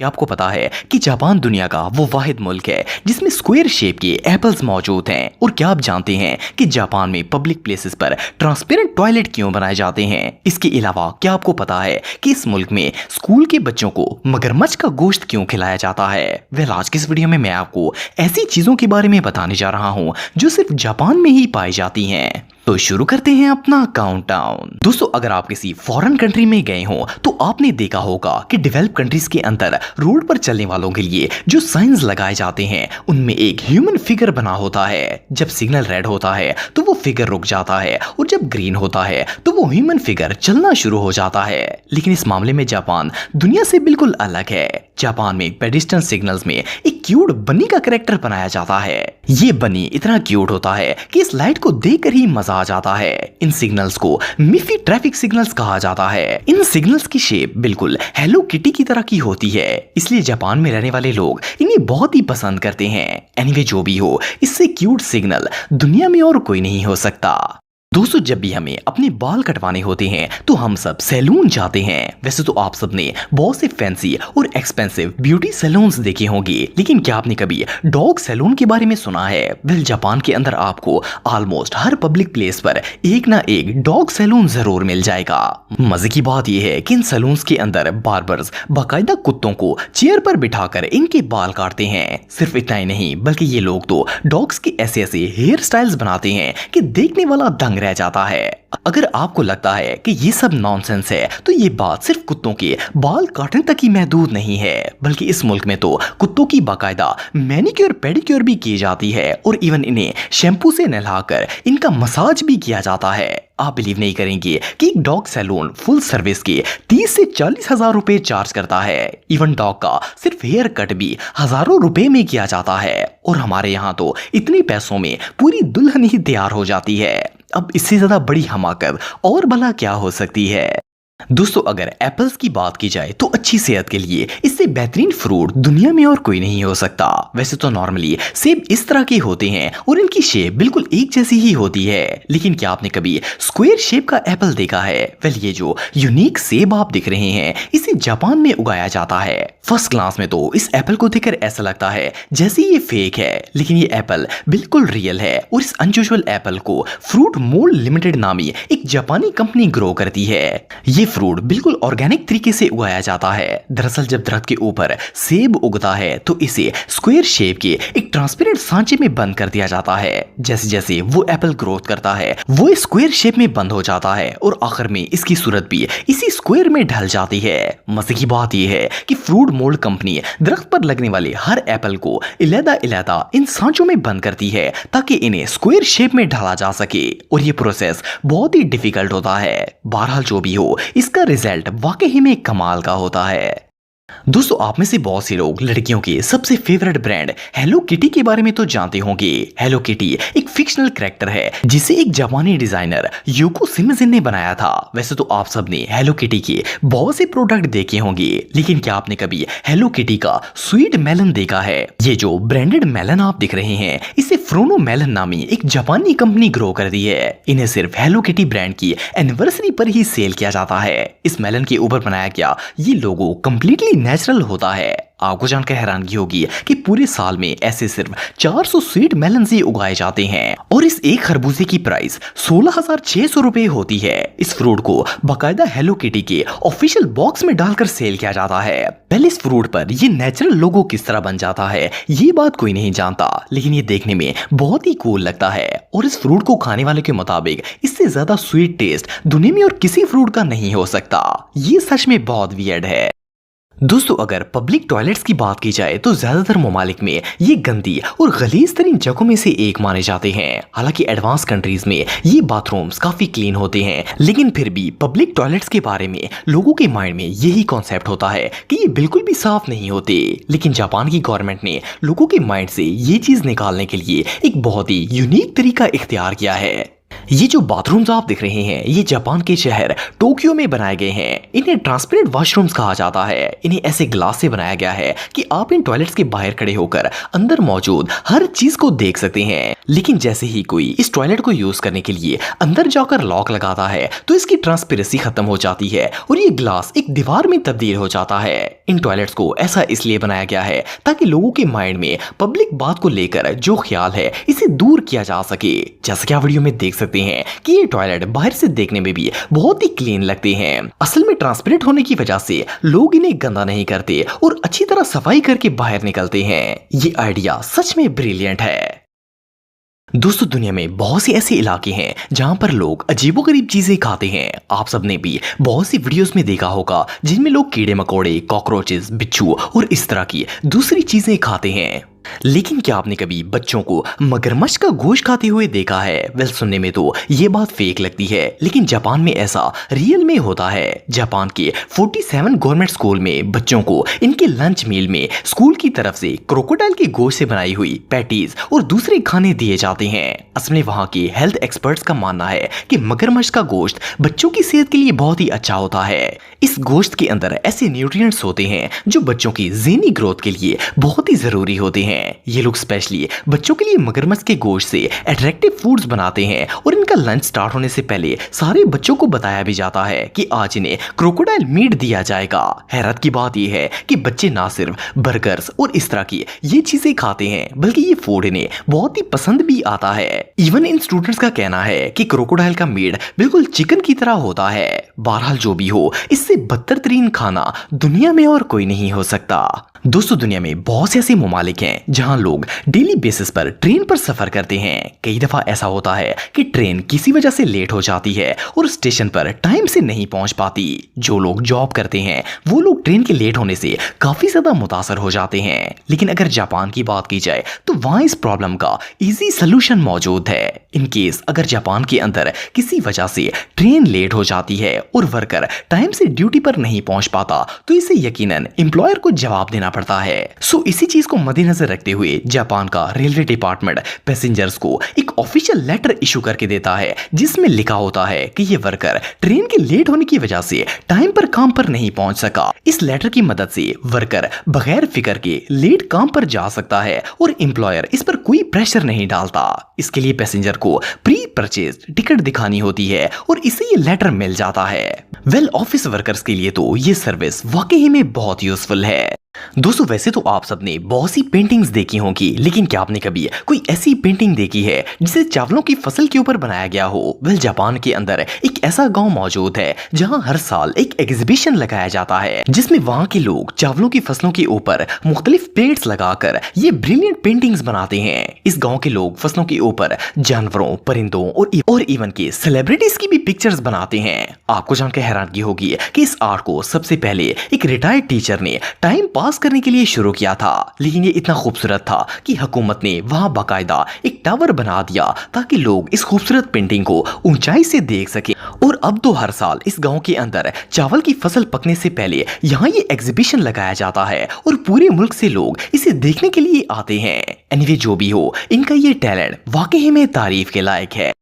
क्या आपको पता है कि जापान दुनिया का वो वाहिद मुल्क है जिसमें स्क्वायर शेप के एप्पल्स मौजूद हैं। और क्या आप जानते हैं कि जापान में पब्लिक प्लेसेस पर ट्रांसपेरेंट टॉयलेट क्यों बनाए जाते हैं? इसके अलावा क्या आपको पता है कि इस मुल्क में स्कूल के बच्चों को मगरमच्छ का गोश्त क्यों खिलाया जाता है? वेल, आज की इस वीडियो में मैं आपको ऐसी चीजों के बारे में बताने जा रहा हूँ जो सिर्फ जापान में ही पाई जाती हैं। तो शुरू करते हैं अपना काउंटडाउन। दोस्तों, अगर आप किसी फॉरेन कंट्री में गए हो तो आपने देखा होगा कि डेवलप कंट्रीज के अंदर रोड पर चलने वालों के लिए जो साइंस लगाए जाते हैं उनमें एक ह्यूमन फिगर बना होता है। जब सिग्नल रेड होता है तो वो फिगर रुक जाता है और जब ग्रीन होता है तो वो ह्यूमन फिगर चलना शुरू हो जाता है। लेकिन इस मामले में जापान दुनिया से बिल्कुल अलग है। जापान में पेडिस्ट्रियन सिग्नल्स में एक क्यूट बनी का कैरेक्टर बनाया जाता है। ये बनी इतना क्यूट होता है कि इस लाइट को देखकर ही मजा आ जाता है। इन सिग्नल्स को मिफी ट्रैफिक सिग्नल्स कहा जाता है। इन सिग्नल्स की शेप बिल्कुल हेलो किटी की तरह की होती है, इसलिए जापान में रहने वाले लोग इन्हें बहुत ही पसंद करते हैं। एनीवे, जो भी हो, इससे क्यूट सिग्नल दुनिया में और कोई नहीं हो सकता। दोस्तों, जब भी हमें अपने बाल कटवाने होते हैं तो हम सब सैलून जाते हैं। वैसे तो आप सबने बहुत से फैंसी और एक्सपेंसिव ब्यूटी सैलून्स देखे होंगे, लेकिन क्या आपने कभी डॉग सैलून के बारे में सुना है? वेल, जापान के अंदर आपको ऑलमोस्ट हर पब्लिक प्लेस पर एक ना एक डॉग सैलून जरूर मिल जाएगा। मजे की बात यह है कि इन सैलून्स के अंदर बार्बर्स बाकायदा कुत्तों को चेयर पर बिठाकर इनके बाल काटते हैं। सिर्फ इतना ही नहीं, बल्कि ये लोग तो डॉग्स के ऐसे ऐसे हेयर स्टाइल्स बनाते हैं कि देखने वाला दंग रह जाता है। अगर आपको लगता है कि ये सब नॉनसेंस है तो ये बात सिर्फ कुत्तों के बाल काटने तक ही महदूद नहीं है, बल्कि इस मुल्क में तो कुत्तों की बाकायदा मैनिक्योर पेडिक्योर भी की जाती है और इवन इन्हें शैम्पू से नहलाकर इनका मसाज भी किया जाता है। आप बिलीव नहीं करेंगे कि एक डॉग सैलून फुल सर्विस के 30 से 40 हजार रुपए चार्ज करता है। इवन डॉग का सिर्फ हेयर कट भी हजारों रुपए में किया जाता है। और हमारे यहाँ तो इतने पैसों में पूरी दुल्हन ही तैयार हो जाती है। अब इससे ज्यादा बड़ी हमाकत और भला क्या हो सकती है? दोस्तों, अगर एप्पल्स की बात की जाए तो अच्छी सेहत के लिए इससे बेहतरीन फ्रूट दुनिया में और कोई नहीं हो सकता। वैसे तो नॉर्मली सेब इस तरह के होते हैं और इनकी शेप बिल्कुल एक जैसी ही होती है, लेकिन क्या आपने कभी स्क्वायर शेप का एप्पल देखा है? वेल, ये जो यूनिक सेब आप दिख रहे हैं इसे जापान में उगाया जाता है। फर्स्ट क्लास में तो इस एप्पल को देखकर ऐसा लगता है जैसे ये फेक है, लेकिन ये एप्पल बिल्कुल रियल है। और इस अनयूजुअल एप्पल को फ्रूट मोल्ड लिमिटेड नामी एक जापानी कंपनी ग्रो करती है। ये फ्रूट बिल्कुल ऑर्गेनिक तरीके से उगाया जाता है। दरअसल जब दरख्त के ऊपर सेब उगता है तो इसे स्क्वायर शेप के एक ट्रांसपेरेंट सांचे में बंद कर दिया जाता है। जैसे जैसे वो एप्पल ग्रोथ करता है वो स्क्वायर शेप में बंद हो जाता है और आखिर में इसकी सूरत भी इसी स्क्वायर में ढल जाती है। मजे की बात यह है कि फ्रूट मोल्ड कंपनी दरख्त पर लगने वाले हर एप्पल को इलादा इन सांचों में बंद करती है ताकि इन्हें स्क्वायर शेप में ढाला जा सके। और ये प्रोसेस बहुत ही डिफिकल्ट होता है। बहरहाल जो भी हो, इसका रिजल्ट वाकई में कमाल का होता है। दोस्तों, आप में से बहुत से लोग लड़कियों के सबसे फेवरेट ब्रांड हेलो किटी के बारे में तो जानते होंगे। हेलो किटी एक फिक्शनल कैरेक्टर है जिसे एक जापानी डिजाइनर यूको शिमिजिन ने बनाया था। वैसे तो आप सबने हेलो किटी के बहुत से प्रोडक्ट देखे होंगे, लेकिन क्या आपने कभी हेलो किटी का स्वीट मेलन देखा है? ये जो ब्रांडेड मेलन आप दिख रहे हैं इसे फ्रोनो मेलन नामी एक जापानी कंपनी ग्रो कर दी है। इन्हें सिर्फ हेलो किटी ब्रांड की एनिवर्सरी पर ही सेल किया जाता है। इस मेलन के ऊपर बनाया गया ये लोगो कंप्लीटली नेचुरल होता है। आपको जानकर हैरानगी होगी कि पूरे साल में ऐसे सिर्फ 400 स्वीट मेलन ही उगाए जाते हैं और इस एक खरबूजे की प्राइस 16,600 रुपए होती है। इस फ्रूट को बाकायदा हेलो किटी के ऑफिशियल बॉक्स में डालकर सेल किया जाता है। पहले इस फ्रूट पर ये नेचुरल लोगो किस तरह बन जाता है ये बात कोई नहीं जानता, लेकिन ये देखने में बहुत ही कूल लगता है। और इस फ्रूट को खाने वाले के मुताबिक इससे ज्यादा स्वीट टेस्ट दुनिया में और किसी फ्रूट का नहीं हो सकता। ये सच में बहुत वियर्ड है। दोस्तों, अगर पब्लिक टॉयलेट्स की बात की जाए तो ज्यादातर ममालिक में ये गंदी और गलीज तरीन जगहों में से एक माने जाते हैं। हालांकि एडवांस कंट्रीज में ये बाथरूम्स काफी क्लीन होते हैं, लेकिन फिर भी पब्लिक टॉयलेट्स के बारे में लोगों के माइंड में यही कॉन्सेप्ट होता है कि ये बिल्कुल भी साफ नहीं होते। लेकिन जापान की गवर्नमेंट ने लोगों के माइंड से ये चीज निकालने के लिए एक बहुत ही यूनिक तरीका इख्तियार किया है। ये जो बाथरूम्स आप देख रहे हैं ये जापान के शहर टोक्यो में बनाए गए हैं। इन्हें ट्रांसपेरेंट वॉशरूम्स कहा जाता है। इन्हें ऐसे ग्लास से बनाया गया है कि आप इन टॉयलेट्स के बाहर खड़े होकर अंदर मौजूद हर चीज को देख सकते हैं। लेकिन जैसे ही कोई इस टॉयलेट को यूज करने के लिए अंदर जाकर लॉक लगाता है तो इसकी ट्रांसपेरेंसी खत्म हो जाती है और ये ग्लास एक दीवार में तब्दील हो जाता है। इन टॉयलेट्स को ऐसा इसलिए बनाया गया है ताकि लोगों के माइंड में पब्लिक बात को लेकर जो ख्याल है इसे दूर किया जा सके। जैसा कि आप वीडियो में देख सकते हैं कि ये टॉयलेट बाहर से देखने में भी बहुत ही क्लीन लगते हैं। असल में ट्रांसपेरेंट होने की वजह से लोग इन्हें गंदा नहीं करते और अच्छी तरह सफाई करके बाहर निकलते हैं। ये आइडिया सच में ब्रिलियंट है। दोस्तों दुनिया में बहुत से ऐसे इलाके हैं जहां पर लोग अजीबोगरीब चीजें खाते हैं। आप सबने भी बहुत सी वीडियोस में देखा होगा जिनमें लोग कीड़े मकोड़े, कॉकरोचेस, बिच्छू और इस तरह की दूसरी चीजें खाते हैं। लेकिन क्या आपने कभी बच्चों को मगरमच्छ का गोश्त खाते हुए देखा है? वेल सुनने में तो ये बात फेक लगती है लेकिन जापान में ऐसा रियल में होता है। जापान के 47 गवर्नमेंट स्कूल में बच्चों को इनके लंच मील में स्कूल की तरफ से क्रोकोडाइल के गोश्त से बनाई हुई पैटीज और दूसरे खाने दिए जाते हैं। असल में वहाँ के हेल्थ एक्सपर्ट्स का मानना है कि मगरमच्छ का गोश्त बच्चों की सेहत के लिए बहुत ही अच्छा होता है। इस गोश्त के अंदर ऐसे न्यूट्रिएंट्स होते हैं जो बच्चों की ज़हनी ग्रोथ के लिए बहुत ही जरूरी होते हैं। ये लोग स्पेशली बच्चों के लिए मगरमच्छ के गोश्त से अट्रैक्टिव फूड्स बनाते हैं और इनका लंच स्टार्ट होने से पहले सारे बच्चों को बताया भी जाता है कि आज इन्हें क्रोकोडाइल मीट दिया जाएगा। हैरत की बात यह है कि बच्चे ना सिर्फ बर्गर्स और इस तरह की ये चीजें खाते हैं बल्कि ये फूड इन्हें बहुत ही पसंद भी आता है। इवन इन स्टूडेंट्स का कहना है कि क्रोकोडाइल का मीट बिल्कुल चिकन की तरह होता है। बहरहाल जो भी हो, इससे बदतर तरीन खाना दुनिया में और कोई नहीं हो सकता। दोस्तों दुनिया में बहुत से ऐसे ममालिक हैं जहां लोग डेली बेसिस पर ट्रेन पर सफर करते हैं। कई दफा ऐसा होता है कि ट्रेन किसी वजह से लेट हो जाती है और स्टेशन पर टाइम से नहीं पहुंच पाती। जो लोग जॉब करते हैं वो लोग ट्रेन के लेट होने से काफी ज्यादा मुतासर हो जाते हैं। लेकिन अगर जापान की बात की जाए तो वहां इस प्रॉब्लम का इजी सोल्यूशन मौजूद है। इन केस अगर जापान के अंदर किसी वजह से ट्रेन लेट हो जाती है और वर्कर टाइम से ड्यूटी पर नहीं पहुंच पाता तो इसे यकीनन एम्प्लॉयर को जवाब देना पड़ता है। सो इसी चीज को मद्देनजर रखते हुए जापान का रेलवे डिपार्टमेंट पैसेंजर्स को एक ऑफिशियल लेटर इशू करके देता है जिसमें लिखा होता है कि ये वर्कर ट्रेन के लेट होने की वजह से टाइम पर काम पर नहीं पहुंच सका। इस लेटर की मदद से वर्कर बगैर फिक्र के लेट काम पर जा सकता है और एम्प्लॉयर इस पर कोई प्रेशर नहीं डालता। इसके लिए पैसेंजर को प्री परचेज टिकट दिखानी होती है और इसे ये लेटर मिल जाता है। वेल ऑफिस वर्कर्स के लिए तो ये सर्विस वाकई में बहुत यूजफुल है। दोस्तों वैसे तो आप सबने बहुत सी पेंटिंग्स देखी होंगी लेकिन क्या आपने कभी कोई ऐसी पेंटिंग देखी है जिसे चावलों की फसल के ऊपर बनाया गया हो? वेल जापान के अंदर एक ऐसा गांव मौजूद है जहां हर साल एक एग्जीबिशन लगाया जाता है जिसमें वहां के लोग चावलों की फसलों के ऊपर मुख्तलिफ पेंट्स लगाकर ये ब्रिलियंट पेंटिंग्स बनाते हैं। इस गाँव के लोग फसलों के ऊपर जानवरों, परिंदों और इवन के सेलिब्रिटीज की भी पिक्चर्स बनाते हैं। आपको जानकर हैरानगी होगी कि इस आर्ट को सबसे पहले एक रिटायर्ड टीचर ने टाइम पास करने के लिए शुरू किया था, लेकिन ये इतना खूबसूरत था कि हुकूमत ने वहां बाकायदा एक टावर बना दिया ताकि लोग इस खूबसूरत पेंटिंग को ऊंचाई से देख सके। और अब तो हर साल इस गांव के अंदर चावल की फसल पकने से पहले यहाँ ये एग्जीबिशन लगाया जाता है और पूरे मुल्क से लोग इसे देखने के लिए आते हैं। एनीवे जो भी हो, इनका ये टैलेंट वाकई में तारीफ के लायक है।